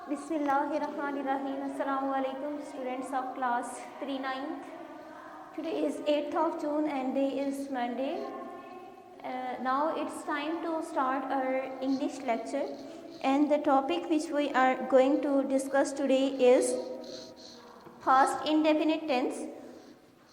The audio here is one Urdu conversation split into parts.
Bismillahirrahmanirrahim. Assalamu alaikum students of class 3/9th. Today is 8th of June and day is Monday. Now it's time to start our English lecture, and the topic which we are going to discuss today is past indefinite tense.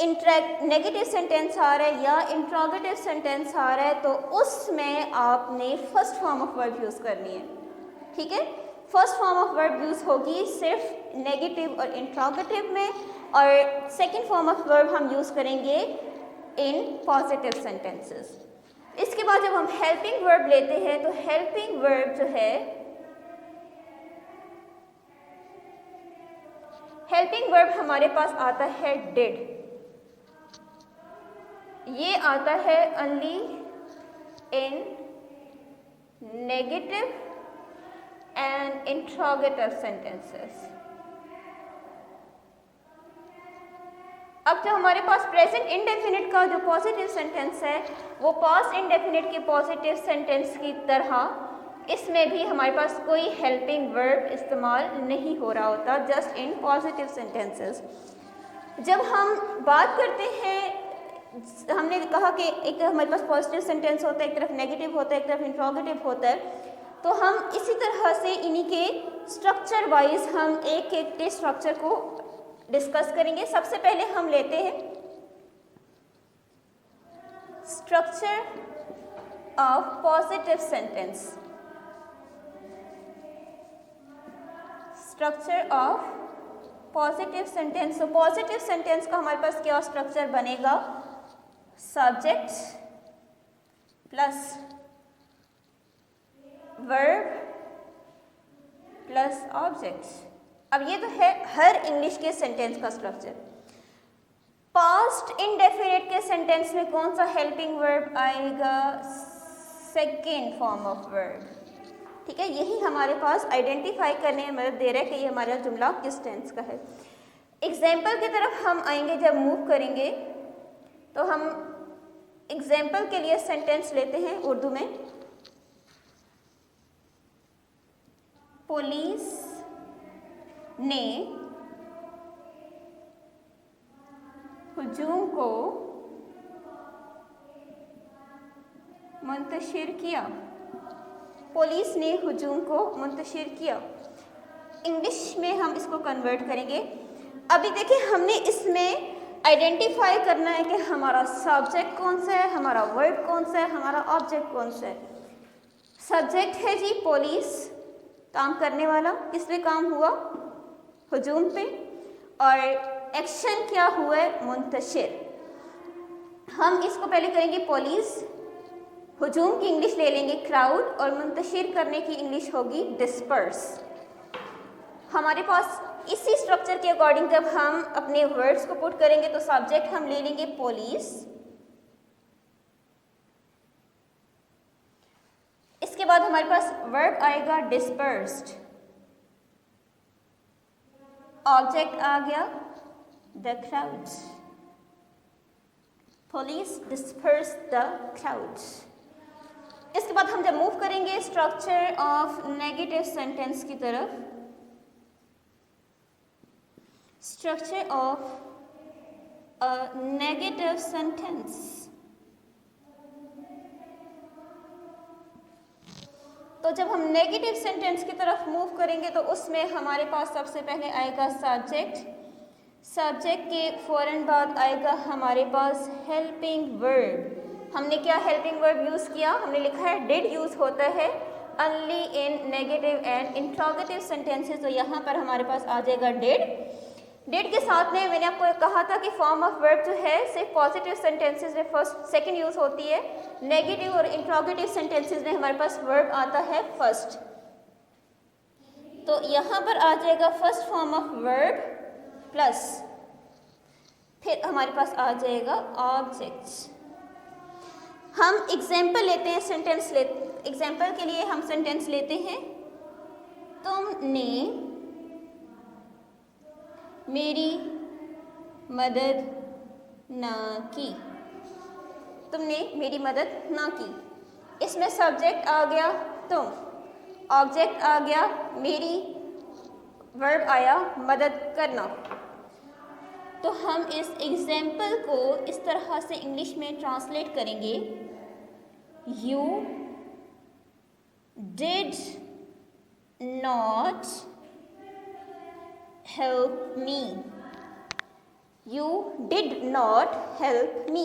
Negative sentence آ رہا ہے یا انٹروگیٹو سینٹینس آ رہا ہے تو اس میں آپ نے فرسٹ فارم آف ورب یوز کرنی ہے. ٹھیک ہے, فرسٹ فارم آف ورب یوز ہوگی صرف نیگیٹو اور انٹروگیٹو میں, اور سیکنڈ فارم آف ورب ہم یوز کریں گے ان پازیٹیو سینٹینسز. اس کے بعد جب ہم ہیلپنگ ورب لیتے ہیں تو ہیلپنگ ورب جو ہے, ہیلپنگ ورب ہمارے پاس آتا ہے ڈیڈ. یہ آتا ہے only in negative and interrogative sentences. اب جو ہمارے پاس پریزنٹ انڈیفینٹ کا جو پازیٹیو سینٹینس ہے وہ پاسٹ انڈیفینٹ کے پازیٹیو سینٹینس کی طرح اس میں بھی ہمارے پاس کوئی ہیلپنگ ورب استعمال نہیں ہو رہا ہوتا, جسٹ ان پازیٹیو سینٹینسز. جب ہم بات کرتے ہیں, ہم نے کہا کہ ایک ہمارے پاس پازیٹیو سینٹینس ہوتا ہے, ایک طرف نیگیٹو ہوتا ہے, ایک طرف انٹروگیٹو ہوتا ہے, تو ہم اسی طرح سے انہی کے اسٹرکچر وائز ہم ایک ایک کے اسٹرکچر کو ڈسکس کریں گے. سب سے پہلے ہم لیتے ہیں structure of positive sentence. Structure of positive sentence. تو پازیٹیو سینٹینس کا ہمارے پاس کیا اسٹرکچر بنے گا, subject plus verb plus object. اب یہ تو ہے ہر انگلش کے سینٹینس کا اسٹرکچر. پاسٹ انڈیفینٹ کے سینٹینس میں کون سا ہیلپنگ ورب آئے گا, سیکنڈ فارم آف ورب. ٹھیک ہے, یہی ہمارے پاس آئیڈینٹیفائی کرنے میں مدد دے رہا ہے کہ یہ ہمارا جملہ کس ٹینس کا ہے. ایگزامپل کی طرف ہم آئیں گے, جب موو کریں گے تو ہم ایگزامپل کے لیے سینٹینس لیتے ہیں اردو میں. پولیس نے ہجوم کو منتشر کیا. پولیس نے ہجوم کو منتشر کیا. انگلش میں ہم اس کو کنورٹ کریں گے. ابھی دیکھیں ہم نے اس میں آئیڈینٹیفائی کرنا ہے کہ ہمارا سبجیکٹ کون سا ہے, ہمارا ورب کون سا ہے, ہمارا آبجیکٹ کون سا ہے. سبجیکٹ ہے جی پولیس, کام کرنے والا, کس پہ کام ہوا, ہجوم پہ, اور ایکشن کیا ہوا ہے, منتشر. ہم اس کو پہلے کریں گے پولیس, ہجوم کی انگلش لے لیں گے کراؤڈ, اور منتشر کرنے کی انگلش ہوگی ڈسپرس. ہمارے پاس اسی اسٹرکچر کے اکارڈنگ جب ہم اپنے ورڈز کو پٹ کریں گے تو سبجیکٹ ہم لے لیں گے پولیس, اس کے بعد ہمارے پاس ورب آئے گا ڈسپرسڈ, آبجیکٹ آ گیا the crowd, police dispersed the crowd. اس کے بعد ہم جب موو کریں گے اسٹرکچر آف نیگیٹو سینٹینس کی طرف, اسٹرکچر آف نیگیٹو سینٹینس. تو جب ہم نیگیٹو سینٹینس کی طرف موو کریں گے تو اس میں ہمارے پاس سب سے پہلے آئے گا سبجیکٹ. سبجیکٹ کے فوراً بعد آئے گا ہمارے پاس ہیلپنگ ورب. ہم نے کیا ہیلپنگ ورب یوز کیا, ہم نے لکھا ہے ڈیڈ یوز ہوتا ہے only in negative and interrogative sentences. تو یہاں پر ہمارے پاس آ جائے گا ڈیڈ. ڈیڈ کے ساتھ میں نے آپ کو کہا تھا کہ فارم آف ورب جو ہے صرف پازیٹیو سینٹینسز میں فرسٹ سیکنڈ یوز ہوتی ہے, نیگیٹو اور انٹروگیٹو سینٹینسز میں ہمارے پاس ورب آتا ہے فرسٹ. تو یہاں پر آ جائے گا first form of verb plus پھر ہمارے پاس آ جائے گا آبجیکٹس. ہم ایگزامپل لیتے ہیں, سینٹینس ایگزامپل کے لیے ہم سینٹینس لیتے ہیں, تم نے میری مدد نہ کی. تم نے میری مدد نہ کی. اس میں سبجیکٹ آ گیا تم, آبجیکٹ آ گیا میری, ورب آیا مدد کرنا. تو ہم اس ایگزامپل کو اس طرح سے انگلش میں ٹرانسلیٹ کریں گے, you did not help me. You did not help me.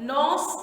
9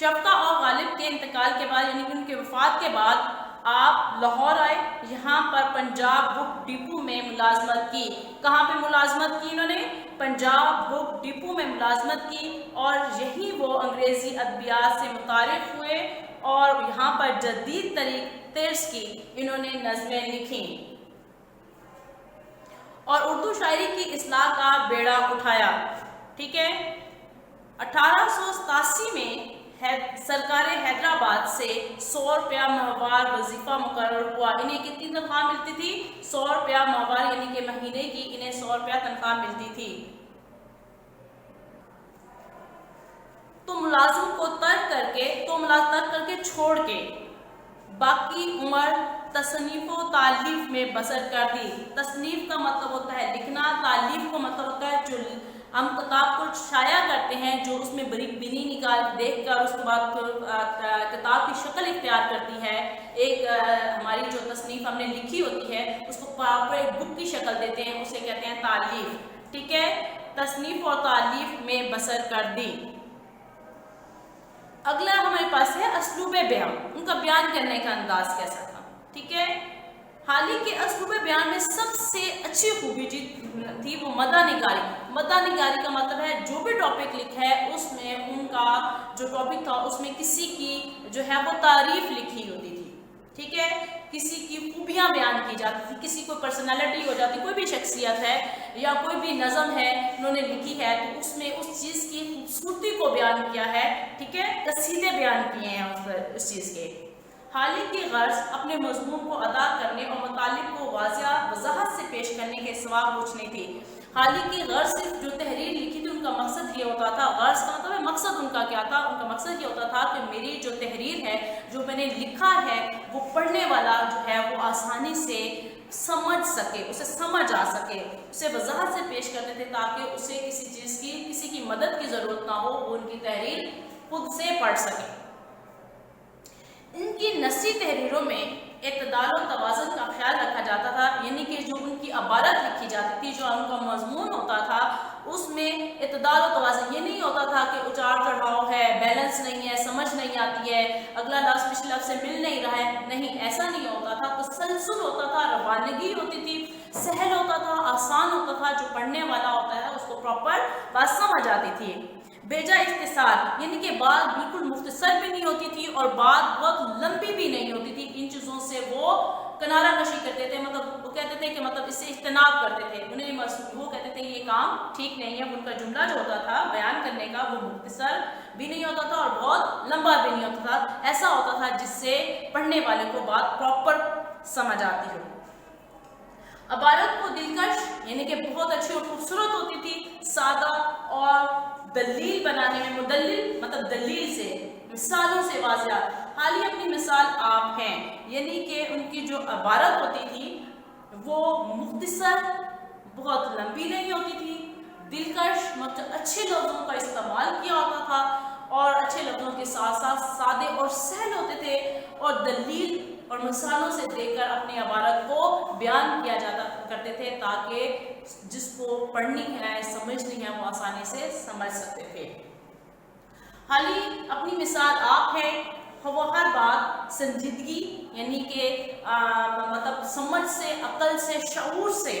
شفقہ اور غالب کے انتقال کے بعد یعنی کہ ان کے وفات کے بعد آپ لاہور آئے، یہاں پر پنجاب بک ڈپو میں ملازمت کی۔ کہاں پہ ملازمت کی انہوں نے؟ پنجاب بک ڈپو میں ملازمت کی، اور یہی وہ انگریزی ادبیات سے متعارف ہوئے اور یہاں پر جدید طرز کی انہوں نے نظمیں لکھیں اور اردو شاعری کی اصلاح کا بیڑا اٹھایا۔ ٹھیک ہے، 1887 میں سرکار حیدرآباد سے 100 روپیہ ماہوار وظیفہ مقرر ہوا۔ انہیں کتنی تنخواہ ملتی تھی؟ 100 روپیہ ماہوار، یعنی کہ مہینے کی انہیں 100 روپیہ تنخواہ ملتی تھی۔ تو ملازم کو ترک کر کے چھوڑ کے باقی عمر تصنیف و تالیف میں بسر کر دی۔ تصنیف کا مطلب ہوتا ہے لکھنا، تالیف کا مطلب ہوتا ہے جو ہم کتاب کو شائع کرتے ہیں، جو اس میں بریک بینی نکال دیکھ کر اس کے بعد کتاب کی شکل اختیار کرتی ہے۔ ایک ہماری جو تصنیف ہم نے لکھی ہوتی ہے اس کو پراپر ایک بک کی شکل دیتے ہیں، اسے کہتے ہیں تالیف۔ ٹھیک ہے، تصنیف اور تالیف میں بسر کر دی۔ اگلا ہمارے پاس ہے اسلوب بیان، ان کا بیان کرنے کا انداز کیسا تھا۔ ٹھیک ہے، حال ہی کے اسلوب بیان میں سب سے اچھی خوبی تھی وہ مدح نگاری۔ مدح نگاری کا مطلب ہے جو بھی ٹاپک لکھا ہے اس میں ان کا جو ٹاپک تھا اس میں کسی کی جو ہے وہ تعریف لکھی ہوتی تھی۔ ٹھیک ہے، کسی کی خوبیاں بیان کی جاتی تھی، کسی کو پرسنالٹی ہو جاتی، کوئی بھی شخصیت ہے یا کوئی بھی نظم ہے انہوں نے لکھی ہے تو اس میں اس چیز کی خوبصورتی کو بیان کیا ہے۔ ٹھیک ہے، قصیدے بیان کیے ہیں اس چیز کے۔ حال ہی کی غرض اپنے مضمون کو ادا کرنے اور مطالب کو واضح وضاحت سے پیش کرنے کے سوا کچھ نہیں تھی۔ حال ہی کی غرض صرف جو تحریر لکھی تھی ان کا مقصد یہ ہوتا تھا، غرض کا مطلب ہے مقصد ان کا کیا تھا، ان کا مقصد یہ ہوتا تھا کہ میری جو تحریر ہے جو میں نے لکھا ہے وہ پڑھنے والا جو ہے وہ آسانی سے سمجھ سکے، اسے سمجھ آ سکے، اسے وضاحت سے پیش کرتے تھے تاکہ اسے کسی چیز کی کسی کی مدد کی ضرورت نہ ہو، وہ ان کی تحریر خود سے پڑھ سکے۔ ان کی نثری تحریروں میں اعتدال و توازن کا خیال رکھا جاتا تھا، یعنی کہ جو ان کی عبارت لکھی جاتی تھی، جو ان کا مضمون ہوتا تھا اس میں اعتدال و توازن، یہ نہیں ہوتا تھا کہ اتار چڑھاؤ ہے، بیلنس نہیں ہے، سمجھ نہیں آتی ہے، اگلا لفظ پچھلے لفظ سے مل نہیں رہا ہے، نہیں ایسا نہیں ہوتا تھا۔ تسلسل ہوتا تھا، روانگی ہوتی تھی، سہل ہوتا تھا، آسان ہوتا تھا، جو پڑھنے والا ہوتا ہے اس کو پراپر بات سمجھ آتی تھی۔ بیجا اختصار، یعنی کہ بات بالکل مختصر بھی نہیں ہوتی تھی اور بات بہت لمبی بھی نہیں ہوتی تھی، ان چیزوں سے وہ کنارہ کشی کرتے تھے، مطلب وہ کہتے تھے کہ مطلب اس سے اجتناب کرتے تھے، انہیں وہ کہتے تھے یہ کام ٹھیک نہیں ہے۔ ان کا جملہ جو ہوتا تھا بیان کرنے کا وہ مختصر بھی نہیں ہوتا تھا اور بہت لمبا بھی نہیں ہوتا تھا، ایسا ہوتا تھا جس سے پڑھنے والے کو بات پراپر سمجھ آتی ہو۔ عبارت کو دلکش یعنی کہ بہت اچھی اور خوبصورت ہوتی تھی، سادہ اور دلیل بنانے میں، مدلل مطلب دلیل سے، مثالوں سے واضح۔ حال ہی اپنی مثال آپ ہیں، یعنی کہ ان کی جو عبارت ہوتی تھی وہ مختصر، بہت لمبی نہیں ہوتی تھی، دلکش مطلب اچھے لفظوں کا استعمال کیا ہوتا تھا اور اچھے لفظوں کے ساتھ ساتھ سادے اور سہل ہوتے تھے اور دلیل اور مثالوں سے دیکھ کر اپنی عبارت کو بیان کیا جاتا کرتے تھے تاکہ جس کو پڑھنی ہے سمجھنی ہے وہ آسانی سے سمجھ سکتے تھے۔ حال ہی اپنی مثال آپ ہے، وہ ہر بات سنجیدگی یعنی کہ مطلب سمجھ سے، عقل سے، شعور سے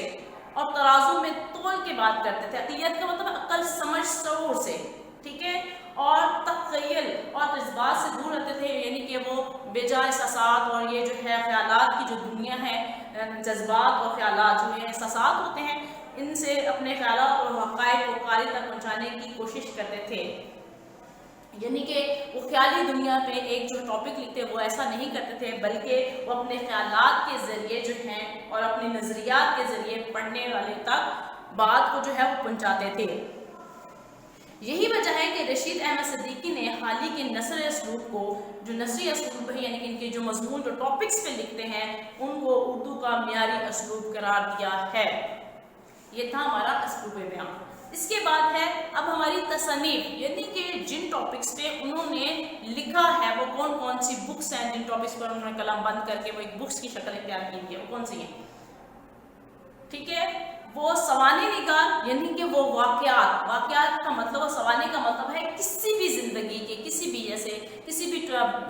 اور ترازو میں تول کے بات کرتے تھے۔ عقلیت کا مطلب عقل، سمجھ، شعور سے، ٹھیک ہے، اور تخیل اور جذبات سے دور رہتے تھے، یعنی کہ وہ بے جا احساسات اور یہ جو ہے خیالات کی جو دنیا ہے، جذبات اور خیالات جو یہ احساسات ہوتے ہیں ان سے اپنے خیالات اور حقائق کو قاری تک پہنچانے کی کوشش کرتے تھے، یعنی کہ وہ خیالی دنیا پہ ایک جو ٹاپک لکھتے وہ ایسا نہیں کرتے تھے بلکہ وہ اپنے خیالات کے ذریعے جو ہیں اور اپنے نظریات کے ذریعے پڑھنے والے تک بات کو جو ہے وہ پہنچاتے تھے۔ یہی وجہ ہے کہ رشید احمد صدیقی نے حال ہی کے نثر اسلوب کو، جو نثری اسلوب ہے یعنی کہ ان کے جو مضمون جو ٹاپکس پہ لکھتے ہیں ان کو اردو کا معیاری اسلوب قرار دیا ہے۔ یہ تھا ہمارا اسلوب بیان۔ اس کے بعد ہے اب ہماری تصانیف، یعنی کہ جن ٹاپکس پہ انہوں نے لکھا ہے وہ کون کون سی بکس ہیں، جن ٹاپکس پر انہوں نے قلم بند کر کے وہ ایک بکس کی شکل اختیار کی ہے، وہ کون سی ہیں؟ ٹھیک ہے، وہ سوانح نگار یعنی کہ وہ واقعات کا مطلب، سوانح کا مطلب ہے کسی بھی زندگی کے، کسی بھی جیسے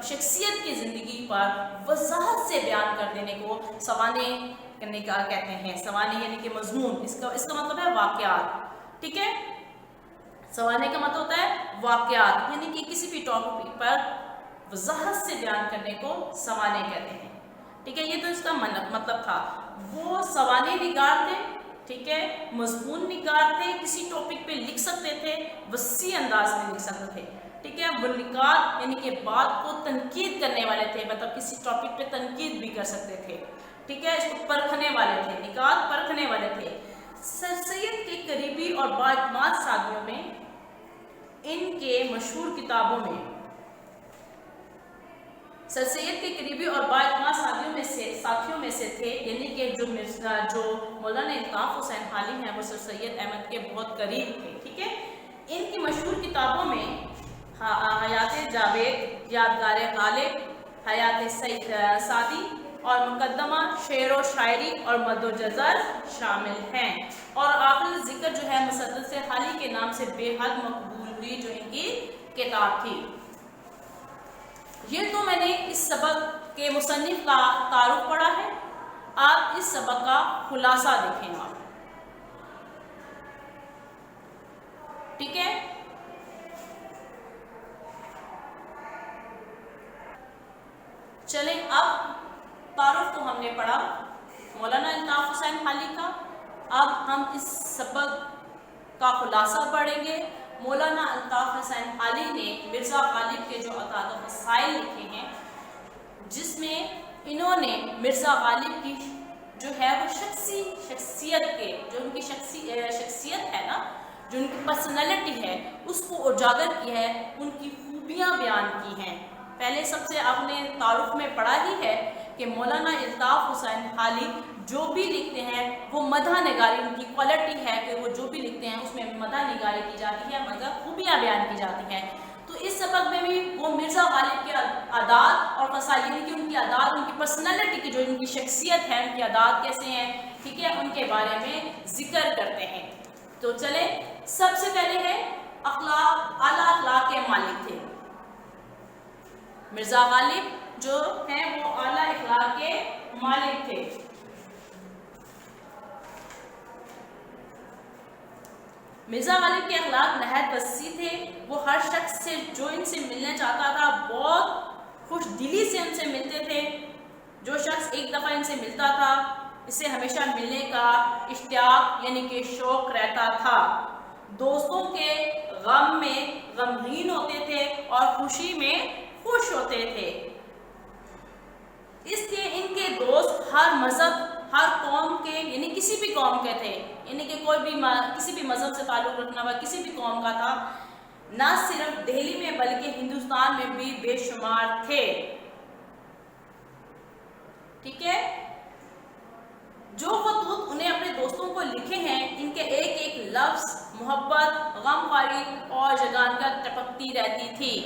شخصیت کی زندگی پر وضاحت سے بیان کر دینے کو سوانح کرنے کا کہتے ہیں. سوانح یعنی کہ مضمون، اس کا مطلب ہے واقعات. ٹھیک ہے، سوانح کا مطلب ہوتا ہے واقعات، یعنی کہ کسی بھی ٹاپک پر وضاحت سے بیان کرنے کو سوانح کہتے ہیں. ٹھیک ہے، یہ تو اس کا مطلب تھا. وہ سوانح نگارتے، ٹھیک ہے، مضمون نگارتے، کسی ٹاپک پہ لکھ سکتے تھے، وسیع انداز میں لکھ سکتے تھے. ٹھیک ہے، وہ نقاد یعنی کہ بات کو تنقید کرنے والے تھے، مطلب کسی ٹاپک پہ تنقید بھی کر سکتے تھے. ٹھیک ہے، اس کو پرکھنے والے تھے، نقاد پرکھنے والے تھے. سر سید کے قریبی اور بااعتماد ساتھیوں میں، ان کے مشہور کتابوں میں، سر سید کے قریبی اور بااعتماد ساتھیوں میں سے تھے، یعنی کہ جو مولانا الطاف حسین حالی ہیں وہ سر سید احمد کے بہت قریب تھے. ٹھیک ہے، ان کی مشہور کتابوں میں حیات جاوید، یادگار غالب، حیات سعدی اور مقدمہ شعر و شاعری اور مد و جزر شامل ہیں. اور آخر ذکر جو ہے مسدس حالی کے نام سے بے حد مقبول ہوئی جو ان کی کتاب تھی. یہ تو میں نے اس سبق کے مصنف کا تعارف پڑھا ہے. آپ اس سبق کا خلاصہ دیکھیں گا. ٹھیک ہے، چلیں اب تعارف تو ہم نے پڑھا مولانا الطاف حسین حالی کا. اب ہم اس سبق کا خلاصہ پڑھیں گے. مولانا الطاف حسین حالی نے مرزا غالب کے جو عطاء و فضائل لکھے ہیں، جس میں انہوں نے مرزا غالب کی جو ہے وہ شخصیت کے جو ان کی شخصیت ہے نا، جو ان کی پرسنالٹی ہے، اس کو اجاگر کیا ہے، ان کی خوبیاں بیان کی ہیں. پہلے سب سے آپ نے تعارف میں پڑھا ہی ہے کہ مولانا الطاف حسین حالی جو بھی لکھتے ہیں وہ مدح نگاری، ان کی کوالٹی ہے کہ وہ جو بھی لکھتے ہیں اس میں مدح نگاری کی جاتی ہے، مگر خوبیاں بیان کی جاتی ہیں. تو اس سبق میں بھی وہ مرزا غالب کے عادات اور فضائل، یعنی کہ ان کی عادات، ان کی پرسنالٹی کی جو ان کی شخصیت ہے، ان کی عادات کیسے ہیں، ٹھیک ہے، ان کے بارے میں ذکر کرتے ہیں. تو چلیں، سب سے پہلے ہے اخلاق، اعلیٰ اخلاق کے مالک تھے. مرزا غالب جو ہیں وہ اعلیٰ اخلاق کے مالک تھے. مرزا غالب کے اخلاق نہایت وسیع تھے. وہ ہر شخص سے جو ان سے ملنا چاہتا تھا بہت خوش دلی سے ان سے ملتے تھے. جو شخص ایک دفعہ ان سے ملتا تھا اسے ہمیشہ ملنے کا اشتیاق یعنی کہ شوق رہتا تھا. دوستوں کے غم میں غمگین ہوتے تھے اور خوشی میں خوش ہوتے تھے. اس لیے ان کے دوست ہر مذہب، ہر قوم کے، یعنی کسی بھی قوم کے تھے، یعنی کہ کوئی بھی کسی بھی مذہب سے تعلق رکھنا ہوا کسی بھی قوم کا تھا. نہ صرف دہلی میں بلکہ ہندوستان میں بھی بے شمار تھے. ٹھیک ہے، جو خطوط انہیں اپنے دوستوں کو لکھے ہیں، ان کے ایک ایک لفظ محبت، غمخواری اور جگانگت ٹپکتی رہتی تھی.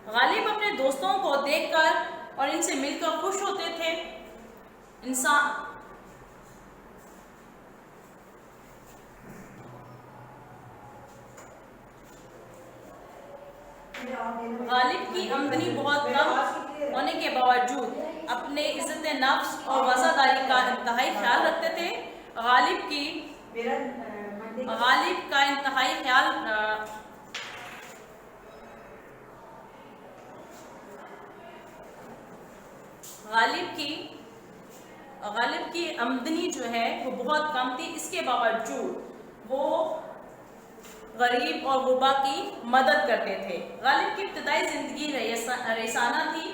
غالب اپنے دوستوں کو دیکھ کر اور ان سے مل کر خوش ہوتے تھے. غالب کی آمدنی بہت کم ہونے کے باوجود اپنے عزت نفس اور وفاداری کا انتہائی خیال رکھتے تھے. غالب کی آمدنی جو ہے وہ بہت کم تھی. اس کے باوجود وہ غریب اور غربا کی مدد کرتے تھے. غالب کی ابتدائی زندگی رئیسانہ تھی.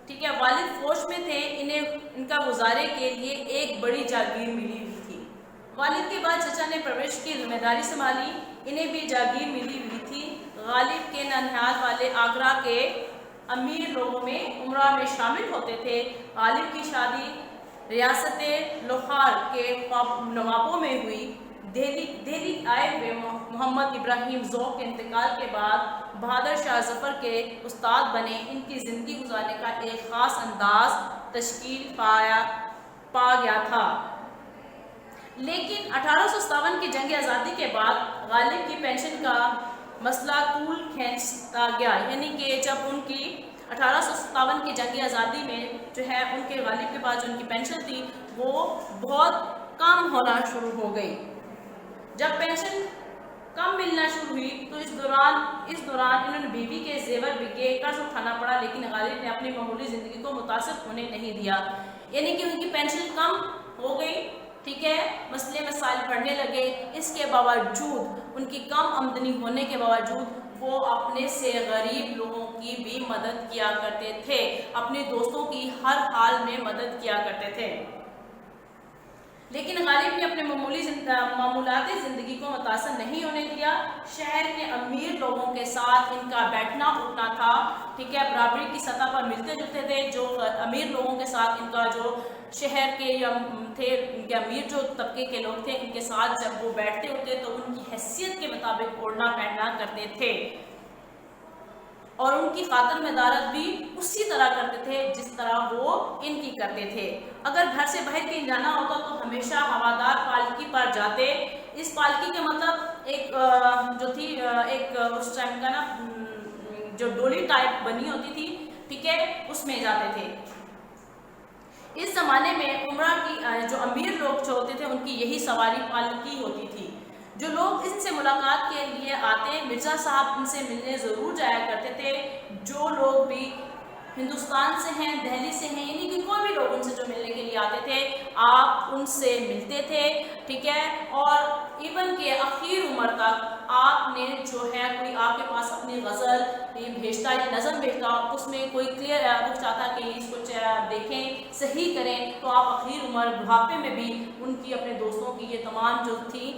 ٹھیک ہے، والد فوج میں تھے. انہیں ان کا گزارے کے لیے ایک بڑی جاگیر ملی ہوئی تھی. والد کے بعد چچا نے پرورش کی ذمہ داری سنبھالی. انہیں بھی جاگیر ملی ہوئی تھی. غالب کے ننھیال والے آگرہ کے امیر لوگوں میں عمرہ میں شامل ہوتے تھے. غالب کی شادی ریاست لاہور کے نوابوں میں ہوئی. دہلی آئے ہوئے محمد ابراہیم ذوق کے انتقال کے بعد بہادر شاہ ظفر کے استاد بنے. ان کی زندگی گزارنے کا ایک خاص انداز تشکیل پا گیا تھا. لیکن 1857 کی جنگ آزادی کے بعد غالب کی پینشن کا مسئلہ طول کھینچتا گیا. یعنی کہ جب ان کی 1857 کی جنگ آزادی میں جو ہے ان کے غالب کے پاس جو ان کی پینشن تھی وہ بہت کم ہونا شروع ہو گئی. جب پینشن کم ملنا شروع ہوئی تو اس دوران انہوں نے بیوی کے زیور بکے، قرض اٹھانا پڑا، لیکن غالب نے اپنی معمولی زندگی کو متاثر ہونے نہیں دیا. یعنی کہ ان کی پینشن کم ہو گئی، ٹھیک ہے، مسئلے مسائل بڑھنے لگے. اس کے باوجود ان کی کم آمدنی ہونے کے باوجود وہ اپنے سے غریب لوگوں کی بھی مدد کیا کرتے تھے، اپنے دوستوں کی ہر حال میں مدد کیا کرتے تھے. لیکن غالب نے اپنے معمولاتی زندگی کو متاثر نہیں ہونے دیا. شہر کے امیر لوگوں کے ساتھ ان کا بیٹھنا اٹھنا تھا، ٹھیک ہے، برابری کی سطح پر ملتے جلتے تھے. جو امیر لوگوں کے ساتھ ان کا جو شہر کے یا تھے ان کے امیر جو طبقے کے لوگ تھے ان کے ساتھ جب وہ بیٹھتے اٹھتے تو ان کی حیثیت کے مطابق اوڑھنا پہننا کرتے تھے اور ان کی خاطر مدارت بھی اسی طرح کرتے تھے جس طرح وہ ان کی کرتے تھے. اگر گھر سے باہر کہیں جانا ہوتا تو ہمیشہ ہوادار پالکی پر جاتے. اس پالکی کے مطلب ایک جو تھی ایک اس ٹائم کا نا جو ڈولی ٹائپ بنی ہوتی تھی، ٹھیک ہے، اس میں جاتے تھے. اس زمانے میں عمرہ کی جو امیر لوگ جو ہوتے تھے ان کی یہی سواری پالکی ہوتی تھی. جو لوگ ان سے ملاقات کے لیے آتے، مرزا صاحب ان سے ملنے ضرور جایا کرتے تھے. جو لوگ بھی ہندوستان سے ہیں، دہلی سے ہیں، یعنی کہ کوئی بھی لوگ ان سے جو ملنے کے لیے آتے تھے آپ ان سے ملتے تھے، ٹھیک ہے. اور ایون کہ اخیر عمر تک آپ نے جو ہے کوئی آپ کے پاس اپنی غزل بھیجتا یا نظم بھیجتا، اس میں کوئی کلیئر وہ چاہتا کہ اس کو دیکھیں صحیح کریں، تو آپ اخیر عمر بڑھاپے میں بھی ان کی اپنے دوستوں کی یہ تمام جو تھی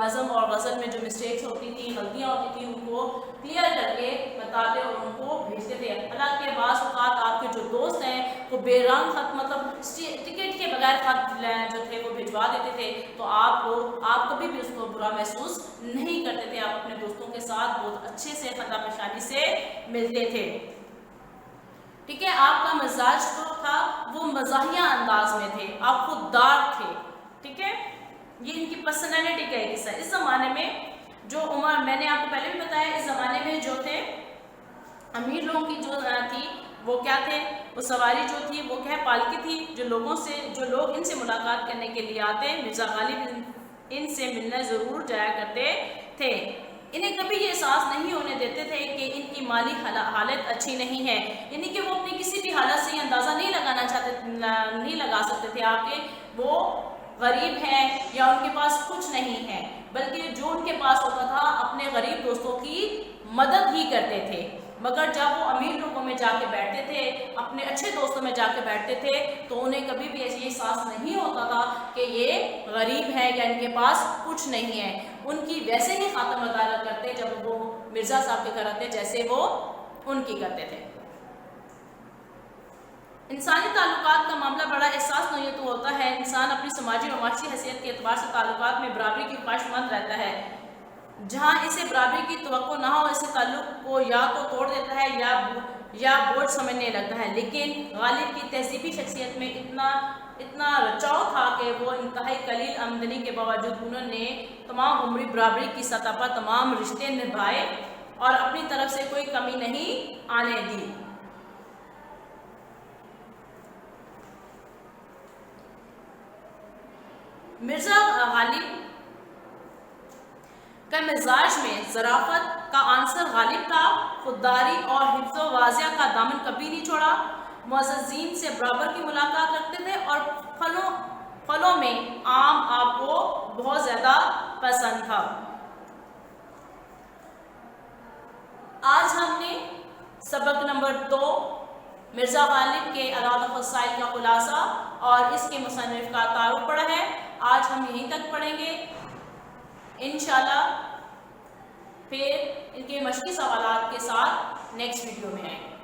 نظم اور غزل میں جو مسٹیکس ہوتی تھی، غلطیاں ہوتی تھی، ان کو کلیئر کر کے بتاتے اور ان کو بھیجتے تھے. حالانکہ بعض اوقات آپ کے جو دوست ہیں وہ بے رنگ خط مطلب ٹکٹ کے بغیر خط جو تھے وہ بھجوا دیتے تھے، تو آپ کبھی بھی اس کو برا محسوس نہیں کرتے تھے. آپ اپنے دوستوں کے ساتھ بہت اچھے سے خطا پیشانی سے ملتے تھے، ٹھیک ہے. آپ کا مزاج جو تھا وہ مزاحیہ انداز میں تھے، آپ خوددار تھے، ٹھیک ہے. یہ ان کی پرسنالٹی کا ایک حصہ ہے. اس زمانے میں جو عمر میں نے آپ کو پہلے بھی بتایا، اس زمانے میں جو تھے امیر لوگوں کی جو تھی وہ کیا تھے، وہ سواری جو تھی وہ کیا پالکی تھی. جو لوگ ان سے ملاقات کرنے کے لیے آتے، مرزا غالب ان سے ملنے ضرور جایا کرتے تھے. انہیں کبھی یہ احساس نہیں ہونے دیتے تھے کہ ان کی مالی حالت اچھی نہیں ہے. یعنی کہ وہ اپنی کسی بھی حالت سے یہ اندازہ نہیں لگا سکتے تھے آپ کے وہ غریب ہیں یا ان کے پاس کچھ نہیں ہے، بلکہ جو ان کے پاس ہوتا تھا اپنے غریب دوستوں کی مدد ہی کرتے تھے. مگر جب وہ امیر لوگوں میں جا کے بیٹھتے تھے، اپنے اچھے دوستوں میں جا کے بیٹھتے تھے، تو انہیں کبھی بھی ایسی احساس نہیں ہوتا تھا کہ یہ غریب ہے یا ان کے پاس کچھ نہیں ہے. ان کی ویسے ہی خاطر مدارت کرتے جب وہ مرزا صاحب کے گھر آتے جیسے وہ ان کی کرتے تھے. انسانی تعلقات کا معاملہ بڑا احساس نوعیت ہوتا ہے. انسان اپنی سماجی اور معاشی حیثیت کے اعتبار سے تعلقات میں برابری کی خواہش مند رہتا ہے. جہاں اسے برابری کی توقع نہ ہو اسے تعلق کو یا تو توڑ دیتا ہے یا بوجھ سمجھنے لگتا ہے. لیکن غالب کی تہذیبی شخصیت میں اتنا رچاؤ تھا کہ وہ انتہائی قلیل آمدنی کے باوجود انہوں نے تمام عمری برابری کی سطح پر تمام رشتے نبھائے اور اپنی طرف سے کوئی کمی نہیں آنے دی. مرزا غالب کا مزاج میں ظرافت کا عنصر غالب تھا. خودداری اور حفظ و واضح کا دامن کبھی نہیں چھوڑا. معززین سے برابر کی ملاقات رکھتے تھے اور پھلوں میں آم آپ کو بہت زیادہ پسند تھا. آج ہم نے سبق نمبر 2 مرزا غالب کے اراد خصائل کا خلاصہ اور اس کے مصنف کا تعارف پڑھا ہے. آج ہم یہیں تک پڑھیں گے انشاءاللہ. پھر ان کے مشقی سوالات کے ساتھ نیکسٹ ویڈیو میں آئیں گے.